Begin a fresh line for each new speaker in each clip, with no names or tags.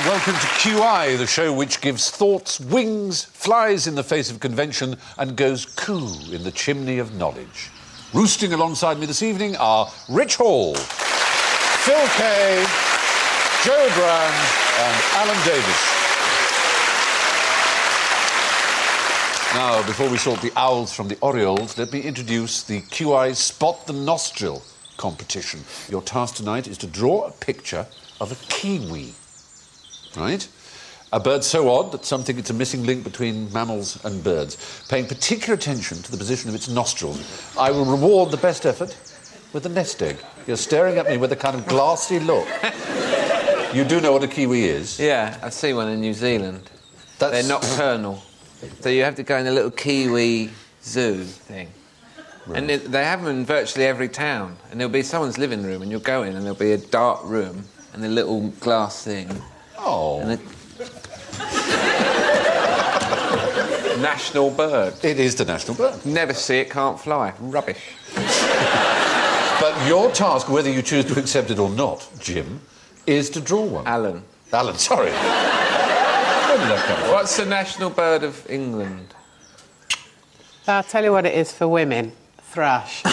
Welcome to QI, the show which gives thoughts wings, flies in the face of convention and goes coo in the chimney of knowledge. Roosting alongside me this evening are Rich Hall, Phil Kay, Joe Brown and Alan Davis. Now, before we sort the owls from the orioles, let me introduce the QI Spot the Nostril competition. Your task tonight is to draw a picture of a kiwi. Right? A bird so odd that some think it's a missing link between mammals and birds. Paying particular attention to the position of its nostrils, I will reward the best effort with a nest egg. You're staring at me with a kind of glassy look. You do know what a kiwi is?
Yeah, I've seen one in New Zealand. They're nocturnal. So you have to go in a little kiwi zoo thing. Right. And they have them in virtually every town. And there'll be someone's living room and you'll go in and there'll be a dark room and a little glass thing.
Oh.
And national bird.
It is the national bird.
Never see it, can't fly. Rubbish.
But your task, whether you choose to accept it or not, Jim, is to draw one.
Alan,
sorry. Where did that come from?
what's the national bird of England?
I'll tell you what it is for women. Thrush.
Do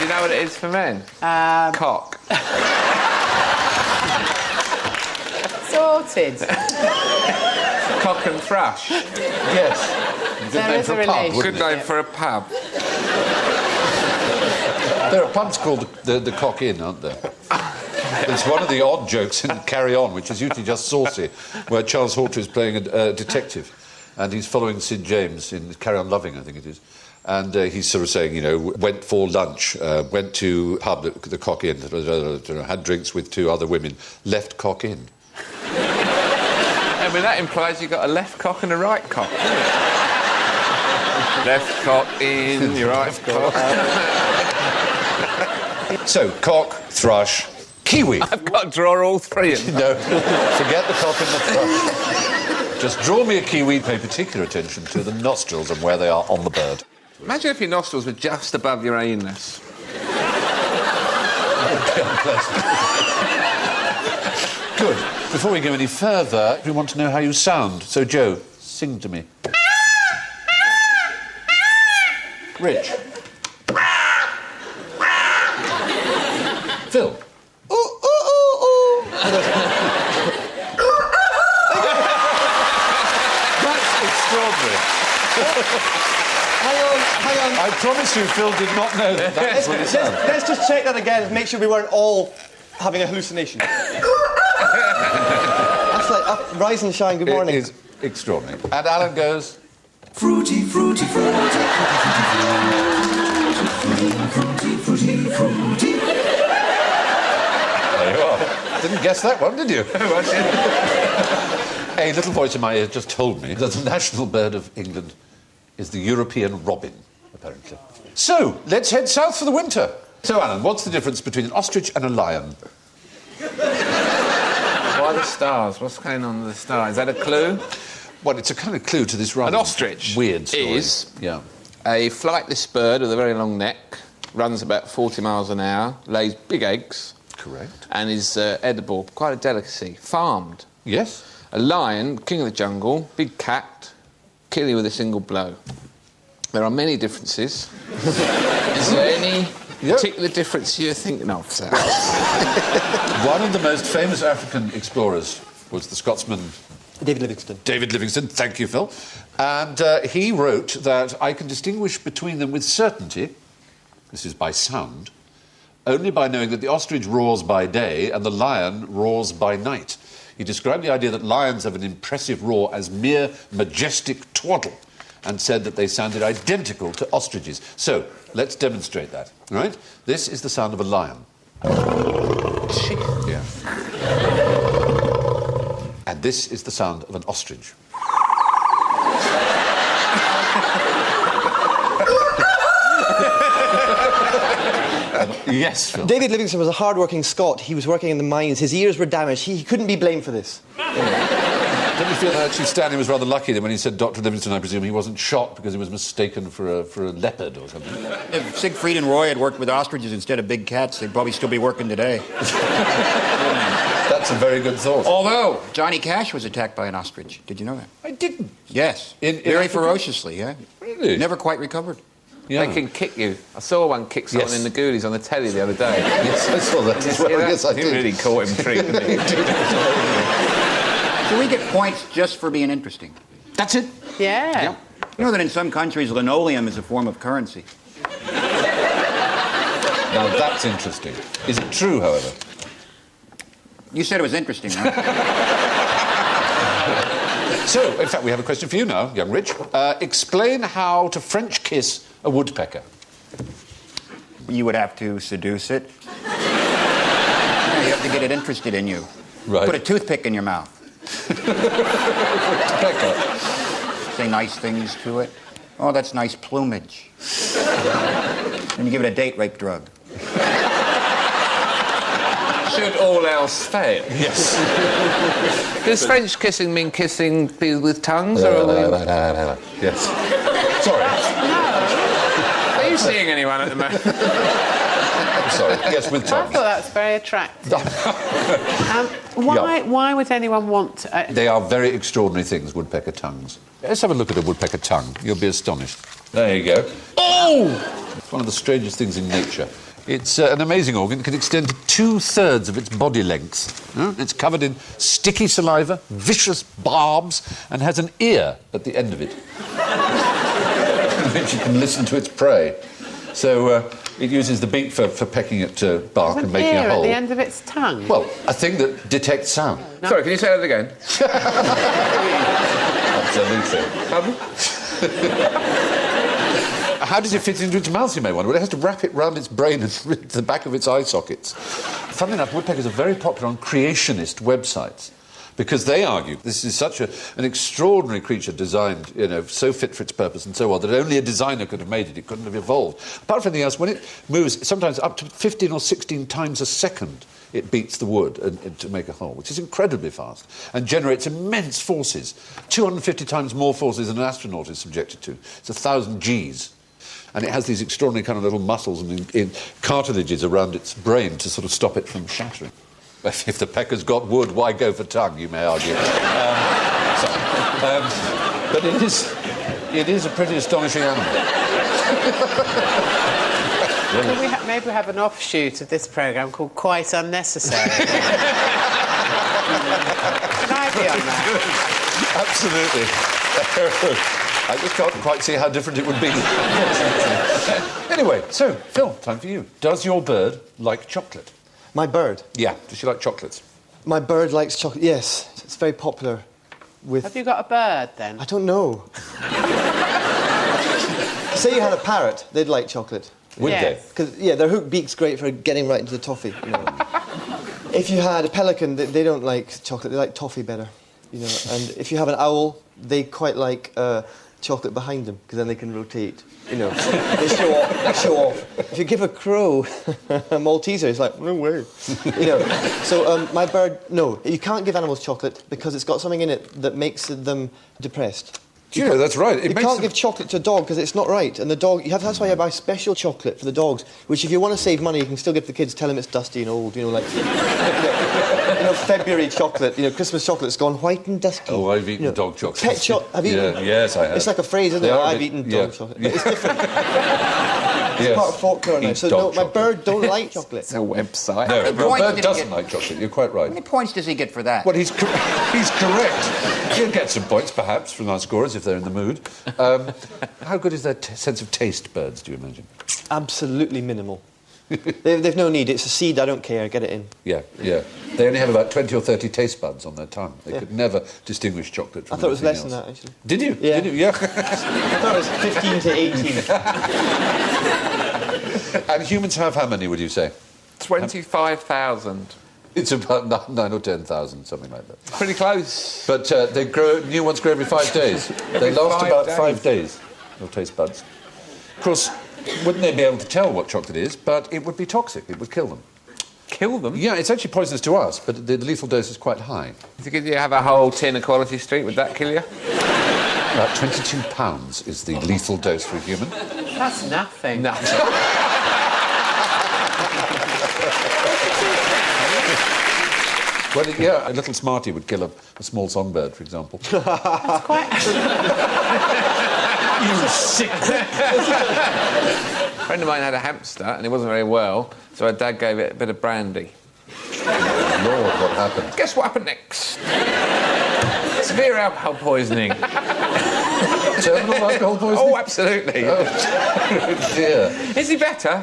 you know what it is for men? Cock.
Sorted.
Cock and thrush.
Yes.
There is a relation.
Good name for a pub.
There are pubs called the Cock Inn, aren't there? It's one of the odd jokes in Carry On, which is usually just saucy, where Charles Hawtrey is playing a detective, and he's following Sid James in Carry On Loving, I think it is. And he's sort of saying, you know, went for lunch, went to pub, the Cock Inn, had drinks with two other women, left Cock Inn.
I mean, that implies you've got a left cock and a right cock. Left cock in, your right cock.
So, cock, thrush, kiwi.
I've got to draw all three of them.
No, forget the cock and the thrush. Just draw me a kiwi, pay particular attention to the nostrils and where they are on the bird.
Imagine if your nostrils were just above your anus.
Good. Before we go any further, we want to know how you sound. So, Joe, sing to me. Rich. Phil. Ooh, ooh, ooh, ooh. That's extraordinary.
Hang on.
I promise you, Phil did not know that was what it sounded.
Let's just check that again and make sure we weren't all having a hallucination. That's like up, rise and shine, good morning.
It is extraordinary. And Alan goes...
Fruity, fruity, fruity, fruity, fruity, fruity, fruity.
There you are. Didn't guess that one, did you? A little voice in my ear just told me that the national bird of England is the European robin, apparently. So, let's head south for the winter. So, Alan, what's the difference between an ostrich and a lion?
Why the stars? What's going on with the stars? Is that a clue?
Well, it's a kind of clue to this rather
An ostrich
weird story.
is
yeah.
a flightless bird with a very long neck, runs about 40 miles an hour, lays big eggs.
Correct.
And is edible, quite a delicacy. Farmed.
Yes.
A lion, king of the jungle, big cat, kill you with a single blow. There are many differences. Is there any particular difference you're thinking of, Sal?
One of the most famous African explorers was the Scotsman...
David Livingstone.
David Livingstone, thank you, Phil. And he wrote that I can distinguish between them with certainty, this is by sound, only by knowing that the ostrich roars by day and the lion roars by night. He described the idea that lions have an impressive roar as mere majestic twaddle, and said that they sounded identical to ostriches. So, let's demonstrate that, all right? This is the sound of a lion. Yeah. And this is the sound of an ostrich. Yes, Phil.
David Livingstone was a hard-working Scot. He was working in the mines. His ears were damaged. He couldn't be blamed for this.
Don't you feel that actually Stanley was rather lucky that when he said Dr. Livingstone, I presume, he wasn't shot because he was mistaken for a leopard or something?
If Siegfried and Roy had worked with ostriches instead of big cats, they'd probably still be working today.
That's a very good thought.
Although, Johnny Cash was attacked by an ostrich. Did you know that?
I didn't.
Yes.
In
Very
Africa?
ferociously, yeah.
Really?
Never quite recovered.
Yeah.
They can kick you. I saw one kick someone
Yes.
in the Goonies on the telly the other day.
Yes, I saw that as well. Yes, I
He
did.
really caught him treating me.
So we get points just for being interesting.
That's it.
Yeah.
You know that in some countries, linoleum is a form of currency.
Now, that's interesting. Is it true, however?
You said it was interesting, right?
So, in fact, we have a question for you now, young Rich. Explain how to French kiss a woodpecker.
You would have to seduce it. You have to get it interested in you.
Right.
Put a toothpick in your mouth.
Woodpecker.
Say nice things to it. Oh, that's nice plumage. Then you give it a date rape drug.
Should all else fail.
Yes.
Does French kissing mean kissing people with tongues? Or
Yes. Sorry.
are you seeing anyone at the moment?
Sorry. Yes, with
I
tongues.
thought that's very attractive. Why would anyone want to...
They are very extraordinary things, woodpecker tongues. Let's have a look at a woodpecker tongue. You'll be astonished. There you go. Oh! It's one of the strangest things in nature. It's an amazing organ. It can extend to 2/3 of its body length. It's covered in sticky saliva, vicious barbs, and has an ear at the end of it, which you can listen to its prey. So it uses the beak for pecking at bark and making a
ear
hole.
at the end of its tongue.
Well, a thing that detects sound.
Sorry, can you say that again?
Absolutely. How does it fit into its mouth, you may wonder? Well, it has to wrap it round its brain and the back of its eye sockets. Funnily enough, woodpeckers are very popular on creationist websites because they argue this is such an extraordinary creature designed, you know, so fit for its purpose and so on, that only a designer could have made it. It couldn't have evolved. Apart from anything else, when it moves, sometimes up to 15 or 16 times a second, it beats the wood and to make a hole, which is incredibly fast and generates immense forces, 250 times more forces than an astronaut is subjected to. It's 1,000 Gs. And it has these extraordinary kind of little muscles and in cartilages around its brain to sort of stop it from shattering. If the pecker's got wood, why go for tongue, you may argue. But it is a pretty astonishing animal.
Maybe we have an offshoot of this programme called Quite Unnecessary. Can I be on that?
Absolutely. I just can't quite see how different it would be. Anyway, so, Phil, time for you. Does your bird like chocolate?
My bird?
Yeah. Does she like chocolates?
My bird likes chocolate, yes. It's very popular with...
Have you got a bird, then?
I don't know. Say you had a parrot, they'd like chocolate.
Would
Yes.
they?
Because, yeah, their hook beak's great for getting right into the toffee, you know. If you had a pelican, they don't like chocolate, they like toffee better, you know. And if you have an owl, they quite like chocolate behind them, because then they can rotate, you know. They show off. If you give a crow a Malteser, it's like, no way. You know. So my bird, no, you can't give animals chocolate because it's got something in it that makes them depressed.
Do you know, that's right.
You can't give chocolate to a dog because it's not right. And the dog, that's why you buy special chocolate for the dogs, which if you want to save money, you can still give the kids, tell them it's dusty and old, you know, like... you know, February chocolate, you know, Christmas chocolate's gone white and dusty.
Oh, I've eaten
you know,
dog chocolate.
Pet chocolate, have you eaten?
Yes, I have.
It's like a phrase, isn't it? I've eaten dog chocolate. But it's different. It's part of folklore now.
Eat
So
dog
no, my
chocolate.
bird don't like chocolate.
It's a website.
No,
many
but
points
a bird
did he
doesn't
get?
like chocolate. You're quite
How
right.
many points does he get for that?
Well, he's correct. He'll get some points, perhaps, from our scorers if they're in the mood. How good is their sense of taste, birds, do you imagine?
Absolutely minimal. They've no need. It's a seed. I don't care. Get it in.
Yeah, yeah. They only have about 20 or 30 taste buds on their tongue. They could never distinguish chocolate from
I thought it was less
anything
than
else.
that, actually.
Did you?
Yeah.
Did you? Yeah.
I thought it was 15 to 18.
And humans have how many, would you say?
25,000.
It's about 9 or 10,000, something like that.
Pretty close.
But they grow. New ones grow every 5 days. They last
5
about
days.
5 days. Your taste buds. Of course, wouldn't they be able to tell what chocolate is? But it would be toxic. It would kill them.
Kill them?
Yeah, it's actually poisonous to us, but the lethal dose is quite high.
If you have a whole tin of Quality Street, would that kill you?
About 22 pounds is the lethal dose for a human.
That's nothing.
No.
Well, yeah, a little Smartie would kill a small songbird, for example.
That's quite...
You sick...
A friend of mine had a hamster and it wasn't very well, so her dad gave it a bit of brandy.
Lord, what happened?
Guess what happened next? Severe alcohol poisoning.
Terminal alcohol poisoning?
Oh, absolutely.
Oh, dear.
Is he better?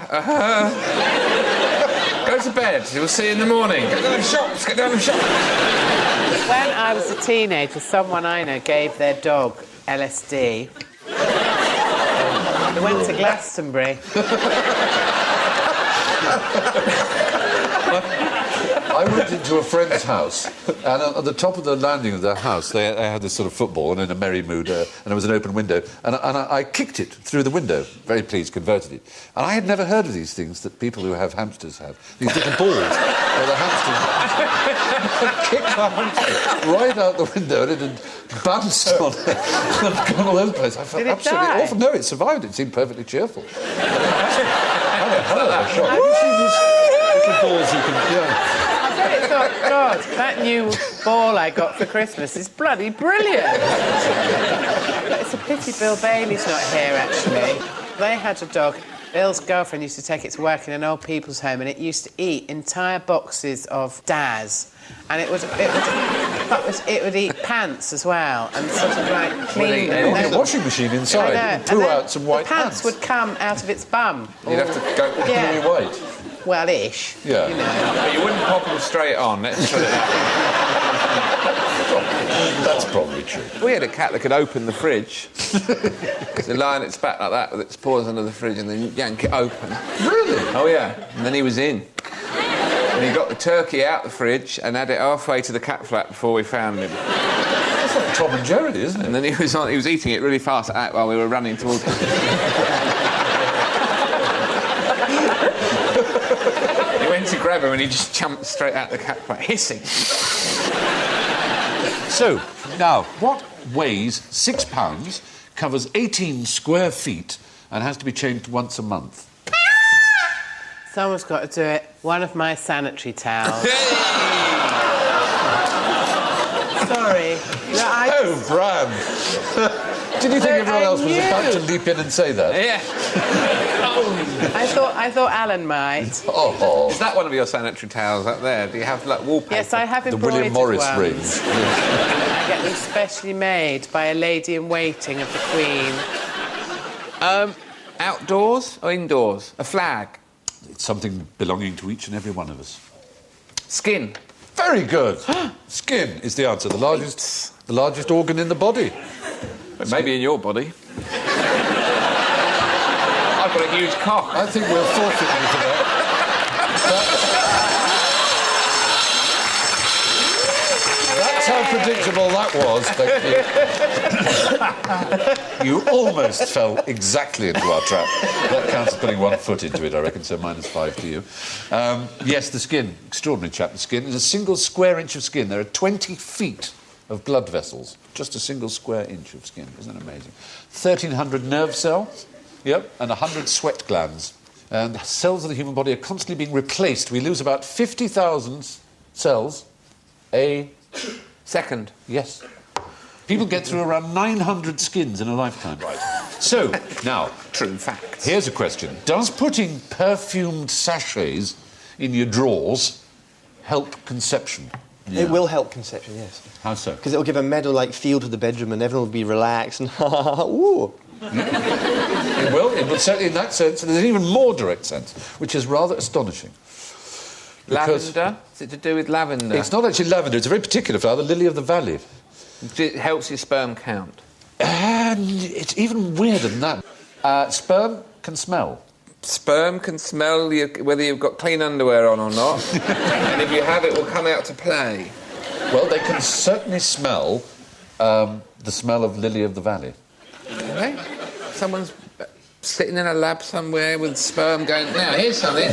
Go to bed. We'll see you in the morning. Get down the shops. Get down the shops.
When I was a teenager, someone I know gave their dog LSD. They went to Glastonbury.
I went into a friend's house, and at the top of the landing of their house, they had this sort of football, and in a merry mood, and there was an open window, and I kicked it through the window. Very pleased, converted it. And I had never heard of these things that people who have hamsters have. These little balls where the hamster... I kicked the hamster right out the window, and it had bounced on it and gone all over the place. I felt
Did it
absolutely
die?
awful. No, it survived. It seemed perfectly cheerful. Have you seen these little balls you can... Yeah.
I thought, God, that new ball I got for Christmas is bloody brilliant. But it's a pity Bill Bailey's not here, actually. They had a dog. Bill's girlfriend used to take it to work in an old people's home, and it used to eat entire boxes of Daz. And it would eat pants as well, and sort of like clean them.
There's a washing machine inside.
I know.
You poo
And then
out some white
the pants would come out of its bum.
You'd have to go...
Yeah.
Really white.
Well, ish.
Yeah.
You know.
But you wouldn't pop them straight on. Let's put it that
That's probably true.
way. We had a cat that could open the fridge. So lie on its back like that with its paws under the fridge and then yank it open.
Really?
Oh, yeah. And then he was in. And he got the turkey out the fridge and had it halfway to the cat flat before we found him.
That's like Tom and Jerry, isn't it?
And then he was eating it really fast while we were running towards him. He went to grab him and he just jumped straight out the cat flat, hissing.
So, now, what weighs £6, covers 18 square feet, and has to be changed once a month?
Someone's got to do it. One of my sanitary towels. Sorry. No,
Oh, Bram! Did you think everyone else was about to leap in and say that?
Yeah.
I thought Alan might.
Oh,
Is that one of your sanitary towels up there? Do you have, like, wallpaper?
Yes, I have
the
embroidered
William Morris
ones.
rings.
I get them specially made by a lady-in-waiting of the Queen.
Outdoors or indoors? A flag?
It's something belonging to each and every one of us.
Skin?
Very good. Skin is the answer. The largest organ in the body.
Maybe in your body. I've got a huge cock.
I think we'll forfeit you for that. That's how predictable that was, thank you. You almost fell exactly into our trap. That counts as putting 1 foot into it, I reckon, so -5 to you. Yes, the skin. Extraordinary chap, the skin. Is a single square inch of skin. There are 20 feet of blood vessels. Just a single square inch of skin. Isn't that amazing? 1,300 nerve cells. Yep, and 100 sweat glands. And the cells of the human body are constantly being replaced. We lose about 50,000 cells a
second.
Yes. People get through around 900 skins in a lifetime. Right. So, now...
True facts.
Here's a question. Does putting perfumed sachets in your drawers help conception? Yeah.
It will help conception, yes.
How so?
Because it'll give a meadow-like feel to the bedroom and everyone will be relaxed and ooh.
It will. It will certainly in that sense. And there's an even more direct sense, which is rather astonishing.
Lavender? Is it to do with lavender?
It's not actually lavender. It's a very particular flower, the lily of the valley.
It helps your sperm count.
And it's even weirder than that. Sperm can smell.
Sperm can smell whether you've got clean underwear on or not. And if you have, it will come out to play.
Well, they can certainly smell the smell of lily of the valley.
Okay. Someone's sitting in a lab somewhere with sperm going, now, here's something.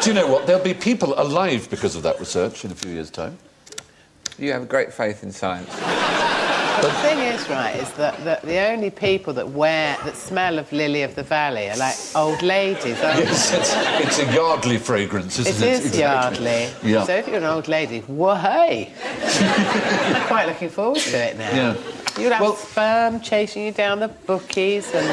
Do you know what? There'll be people alive because of that research in a few years' time.
You have great faith in science.
The thing is, right, is that the only people that smell of lily of the valley are like old ladies, aren't
Yes, it's a Yardley fragrance, isn't it?
It is Yardley.
Yeah.
So if you're an old lady, whoa-hey! I'm quite looking forward to it now.
Yeah.
You'll have sperm chasing you down the bookies and...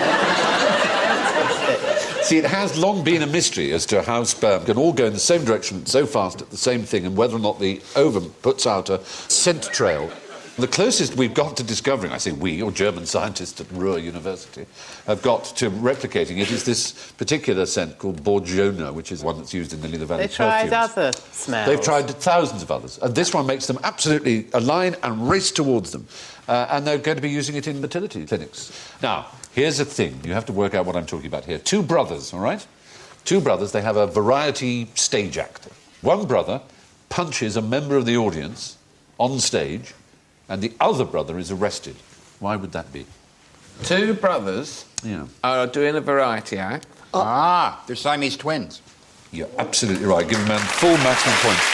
See, it has long been a mystery as to how sperm can all go in the same direction so fast at the same thing and whether or not the ovum puts out a scent trail. The closest we've got to discovering, I say we, or German scientists at Ruhr University, have got to replicating it is this particular scent called Borgiona, which is one that's used in the Lily Valley
They tried
perfumes.
other smells.
They've tried thousands of others, and this one makes them absolutely align and race towards them. And they're going to be using it in fertility clinics. Now, here's the thing. You have to work out what I'm talking about here. Two brothers, all right? Two brothers, they have a variety stage act. One brother punches a member of the audience on stage, and the other brother is arrested. Why would that be?
Two brothers are doing a variety act.
They're Siamese twins.
You're absolutely right. Give a man full maximum points.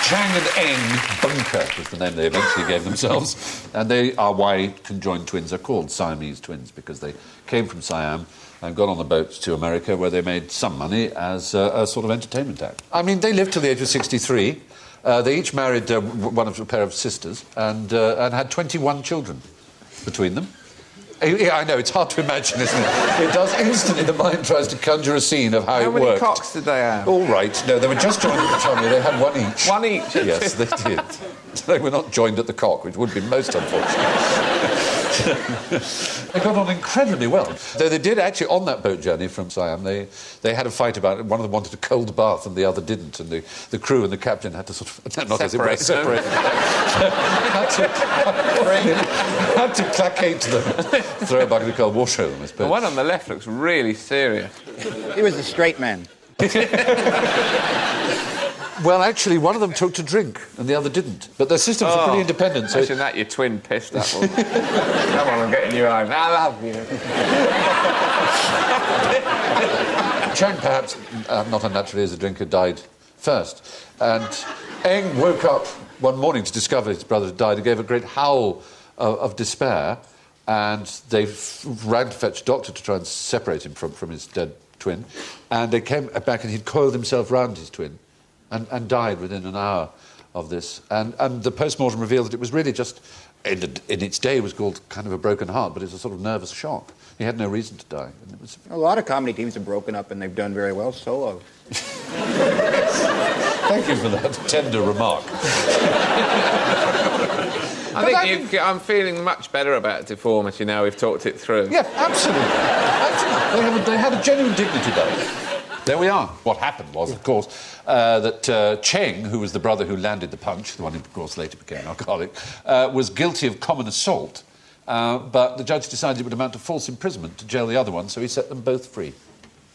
Chang and Eng Bunker was the name they eventually gave themselves. And they are why conjoined twins are called Siamese twins, because they came from Siam and got on the boat to America, where they made some money as a sort of entertainment act. I mean, they lived till the age of 63. They each married a pair of sisters and had 21 children between them. Yeah, I know, it's hard to imagine, isn't it? It does instantly, the mind tries to conjure a scene of how it worked.
How many cocks did they have?
All right, no, they were just joined at the family. They had one each.
One each?
Yes, they did. They were not joined at the cock, which would be most unfortunate. They got on incredibly well. Though they did actually, on that boat journey from Siam, they had a fight about it. One of them wanted a cold bath and the other didn't, and the crew and the captain had to sort of... Not as it were, separate. had to placate them. Throw a bucket of cold water at them, I suppose.
The one on the left looks really serious.
He was a straight man.
Well, actually, one of them took to drink and the other didn't. But their systems are pretty independent. So
imagine that, your twin pissed that one. Come on, I'm getting you home. I love you.
Chang, perhaps, not unnaturally as a drinker, died first. And Eng woke up one morning to discover his brother had died. He gave a great howl of despair, and they ran to fetch a doctor to try and separate him from his dead twin. And they came back and he'd coiled himself round his twin and died within an hour of this. And the post-mortem revealed that it was really just, in its day, it was called kind of a broken heart, but it's a sort of nervous shock. He had no reason to die. And it was...
A lot of comedy teams have broken up and they've done very well solo.
Thank you for that tender remark.
I'm feeling much better about deformity now we've talked it through.
Yeah, absolutely. They had a genuine dignity about it. There we are. What happened was, of course, that Cheng, who was the brother who landed the punch, the one who, of course, later became an alcoholic, was guilty of common assault, but the judge decided it would amount to false imprisonment to jail the other one, so he set them both free.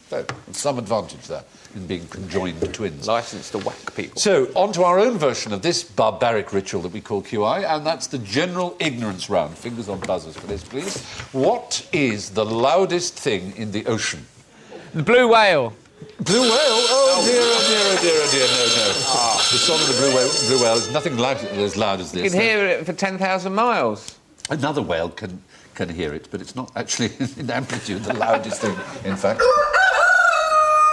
So, some advantage there in being conjoined twins.
Licensed to whack people.
So, on to our own version of this barbaric ritual that we call QI, and that's the general ignorance round. Fingers on buzzers for this, please. What is the loudest thing in the ocean?
The blue whale.
Blue whale? Oh, dear, oh, dear, oh, dear, oh, dear, no. The song of the blue whale is nothing as loud as this.
You can hear it for 10,000 miles.
Another whale can hear it, but it's not actually in amplitude the loudest thing, in fact.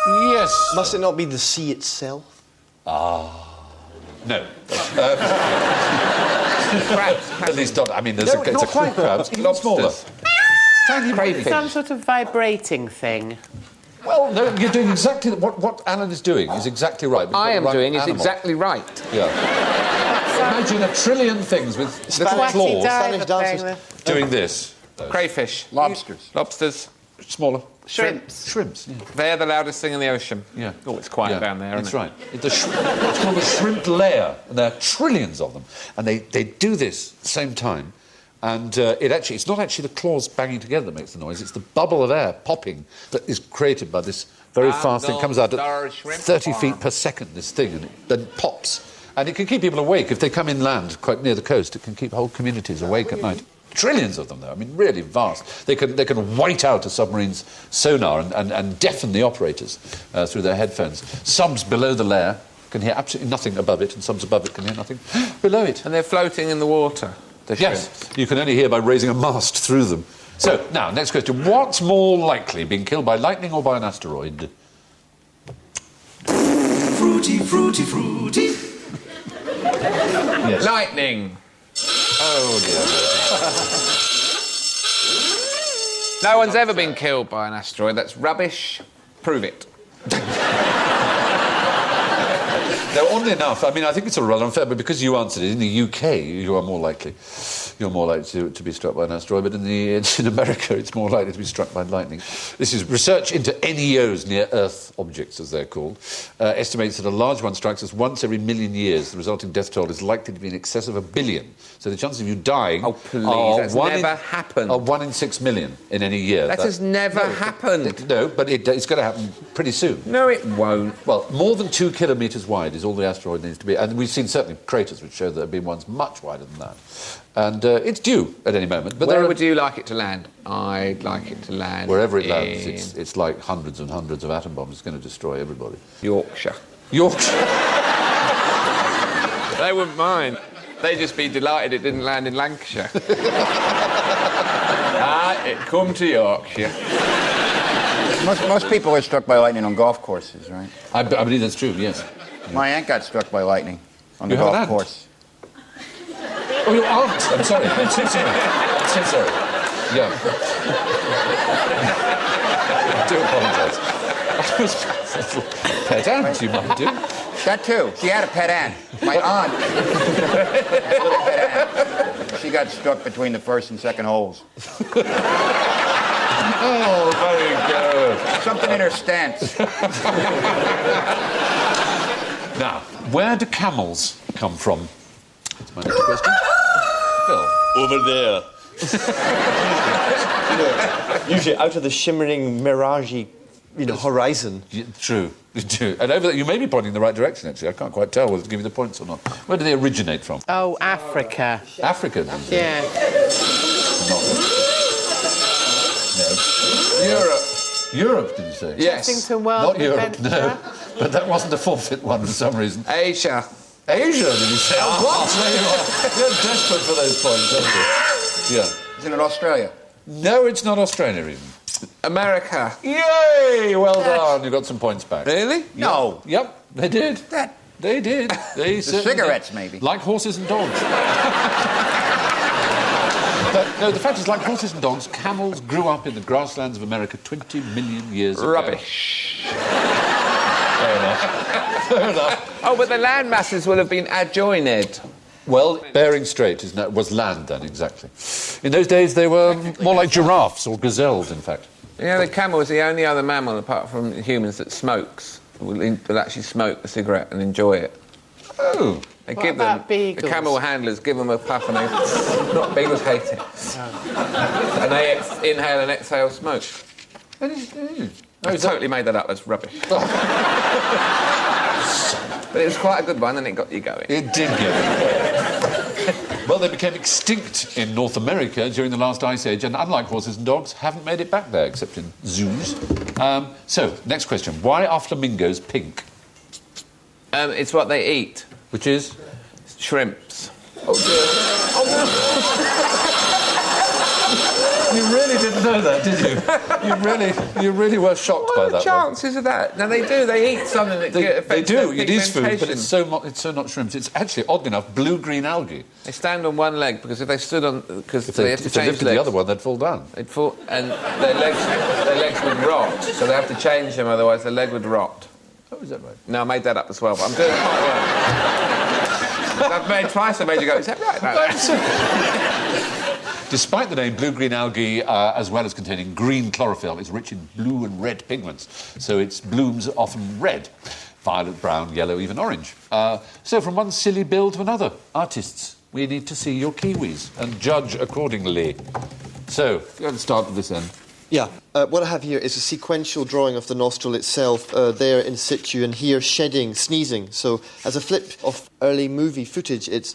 Yes.
Must it not be the sea itself?
No.
Crabs.
At least not. I mean, it's a quite crabs, even smaller. Tiny baby.
Some sort of vibrating thing.
Well, no, you're doing exactly... What Alan is doing is exactly right.
I am doing is exactly right.
Yeah.
That
Imagine a trillion things with little
Spanish
claws
Spanish dancers.
doing this.
Crayfish.
Lobsters.
Lobsters.
Smaller.
Shrimps.
Shrimps, yeah.
They're the loudest thing in the ocean.
Yeah.
Oh, it's quiet
Yeah,
down there,
that's
isn't it?
right. It's called the shrimp layer, and there are trillions of them. And they do this at the same time. And it's not actually the claws banging together that makes the noise, it's the bubble of air popping that is created by this very fast thing. It comes out at 30 feet per second, this thing, and it then pops. And it can keep people awake. If they come inland quite near the coast, it can keep whole communities awake at night. Trillions of them, though. I mean, really vast. They can white out a submarine's sonar and deafen the operators through their headphones. Subs below the layer can hear absolutely nothing above it, and subs above it can hear nothing below it.
And they're floating in the water, the
Yes,
shrimps.
you can only hear by raising a mast through them. So, now, next question. What's more likely, being killed by lightning or by an asteroid?
Fruity, fruity, fruity.
Yes.
Lightning.
Oh, dear.
No one's ever been killed by an asteroid. That's rubbish. Prove it.
Now, oddly enough, I mean, I think it's a rather unfair, but because you answered it, in the UK, you're more likely to be struck by an asteroid, but in America, it's more likely to be struck by lightning. This is research into NEOs, near-Earth objects, as they're called, estimates that a large one strikes us once every million years. The resulting death toll is likely to be in excess of 1 billion. So the chances of you dying
Oh, please, that's never happened.
are 1 in 6 million in any year.
That has never happened.
No, but it's going to happen pretty soon.
No, it won't.
Well, more than 2 kilometres wide is all the asteroid needs to be. And we've seen certainly craters which show that there have been ones much wider than that. And it's due at any moment. But
Where would you like it to land? I'd like it to land
wherever it
in
lands, it's like hundreds and hundreds of atom bombs. It's going to destroy everybody.
Yorkshire.
Yorkshire.
They wouldn't mind. They'd just be delighted it didn't land in Lancashire. It come to Yorkshire.
Most people are struck by lightning on golf courses, right?
I believe that's true, yes.
My aunt got struck by lightning on the
You have an
golf
aunt?
course.
Oh, your aunt. I'm sorry. I'm so sorry. I'm so sorry. Yeah. I do apologise. I was pet aunt, you might do.
That too. She had a pet ant. My aunt. had a little pet ant. She got struck between the first and second holes.
Oh, very good.
Something in her stance.
Now, where do camels come from? That's my next question. Phil.
Over there. Usually out of the shimmering, miragey, horizon.
Yeah, true. And over there, you may be pointing in the right direction, actually. I can't quite tell whether to give you the points or not. Where do they originate from?
Oh, Africa.
Africa, did you say?
Yeah.
No. Europe, did you say?
Yes.
Kensington World
Not Europe,
Adventure.
no. But that wasn't a forfeit one for some reason.
Asia.
Asia, did you say? Oh, what? There you are. You're desperate for those points, aren't you? Yeah.
Isn't it Australia?
No, it's not Australia, even.
America.
Yay! Well done. You got some points back.
Really?
No.
Yep, they did. They did. They certainly
cigarettes,
did.
maybe.
Like horses and dogs. But, no, the fact is, like horses and dogs, camels grew up in the grasslands of America 20 million years ago.
Rubbish.
Fair enough. Fair enough.
Oh, but the land masses will have been adjoined.
Well, Bering Strait was land then, exactly. In those days, they were more like giraffes or gazelles, in fact.
Yeah, the camel is the only other mammal, apart from humans, that smokes. Will actually smoke a cigarette and enjoy it.
Oh.
They
What
give
about
them,
beagles?
the camel handlers give them a puff and they... Not beagles hate it. And they inhale and exhale smoke. I totally made that up, that's rubbish. But it was quite a good one and it got you going.
It did get it. Well, they became extinct in North America during the last ice age, and unlike horses and dogs, haven't made it back there, except in zoos. So, next question. Why are flamingos pink?
It's what they eat.
Which is?
Shrimps.
Oh, dear. You really didn't know that, did you? You really were shocked by
What are
that
the chances of that? No, they do. They eat something that
They
affects
do.
their
It is food, but
pigmentation.
it's so not shrimps. It's actually, oddly enough, blue-green algae.
They stand on one leg because if they stood on... Because
If
they
they,
have to
if they
change
lifted
legs.
the other one, they'd fall down.
They'd fall... And their legs would rot. So they have to change them, otherwise their leg would rot.
Oh, is that right?
No, I made that up as well, but I'm doing it quite well. I've made twice. I made you go, is that right?
Despite the name, blue-green algae, as well as containing green chlorophyll, is rich in blue and red pigments, so its blooms are often red. Violet, brown, yellow, even orange. So from one silly bill to another, artists, we need to see your kiwis and judge accordingly. So, you're going to start with this end.
Yeah. What I have here is a sequential drawing of the nostril itself, there in situ, and here shedding, sneezing. So, as a flip of early movie footage, it's...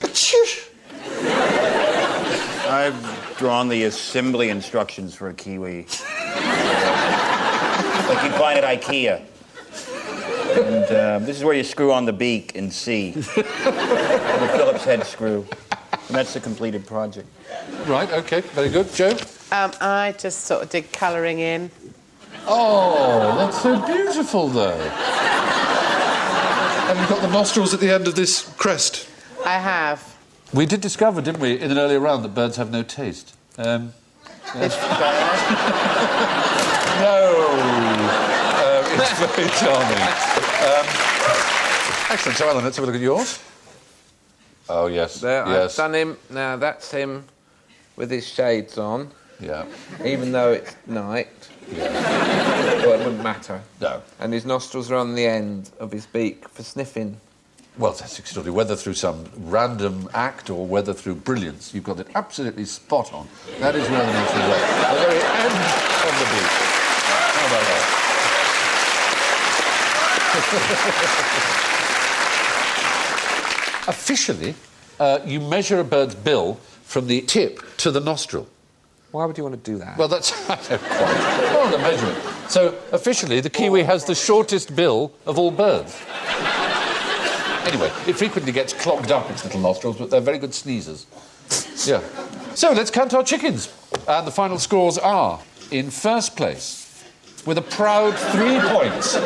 I've drawn the assembly instructions for a kiwi. Like you'd find at IKEA. And this is where you screw on the beak in C. The Phillips head screw. And that's the completed project.
Right, OK, very good. Joe?
I just sort of did colouring in.
Oh, that's so beautiful, though. And you've got the nostrils at the end of this crest.
I have.
We did discover, didn't we, in an earlier round, that birds have no taste.
It's
it's very charming. Excellent. So, Alan, let's have a look at yours. Oh, yes.
There,
yes.
I've done him. Now, that's him with his shades on.
Yeah.
Even though it's night.
Yeah.
Well, it wouldn't matter.
No.
And his nostrils are on the end of his beak for sniffing.
Well, that's extraordinary. Whether through some random act or whether through brilliance, you've got it absolutely spot on. That is where the nostrils are. The very end of the beak. How about that? Officially, you measure a bird's bill from the tip to the nostril.
Why would you want to do that?
Well, that's... I don't quite... Oh, the measurement. So, officially, the kiwi has the shortest bill of all birds. Anyway, it frequently gets clogged up, its little nostrils, but they're very good sneezers. Yeah. So, let's count our chickens. And the final scores are, in first place, with a proud 3 points,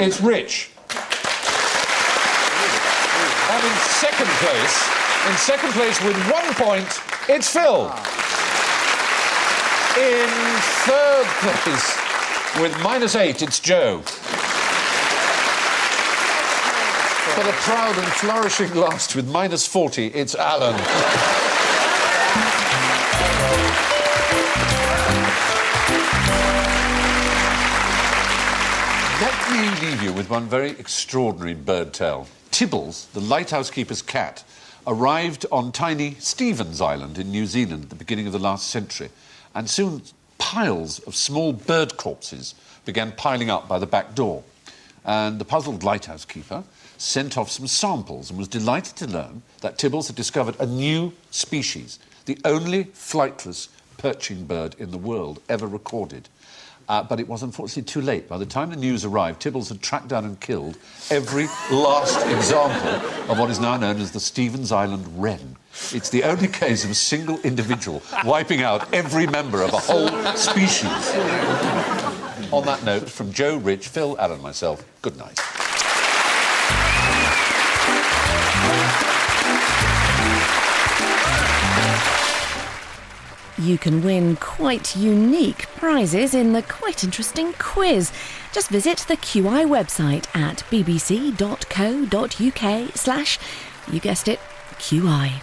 it's Rich. And in second place with 1 point, it's Phil. In third place, with -8, it's Joe. But a proud and flourishing last with -40, it's Alan. Let me leave you with one very extraordinary bird tale. Tibbles, the lighthouse keeper's cat, arrived on tiny Stevens Island in New Zealand at the beginning of the last century, and soon piles of small bird corpses began piling up by the back door. And the puzzled lighthouse keeper sent off some samples and was delighted to learn that Tibbles had discovered a new species, the only flightless perching bird in the world ever recorded. But it was unfortunately too late. By the time the news arrived, Tibbles had tracked down and killed every last example of what is now known as the Stevens Island wren. It's the only case of a single individual wiping out every member of a whole species. On that note, from Joe, Rich, Phil, Alan, and myself, good night.
You can win quite unique prizes in the quite interesting quiz. Just visit the QI website at bbc.co.uk/, you guessed it, QI.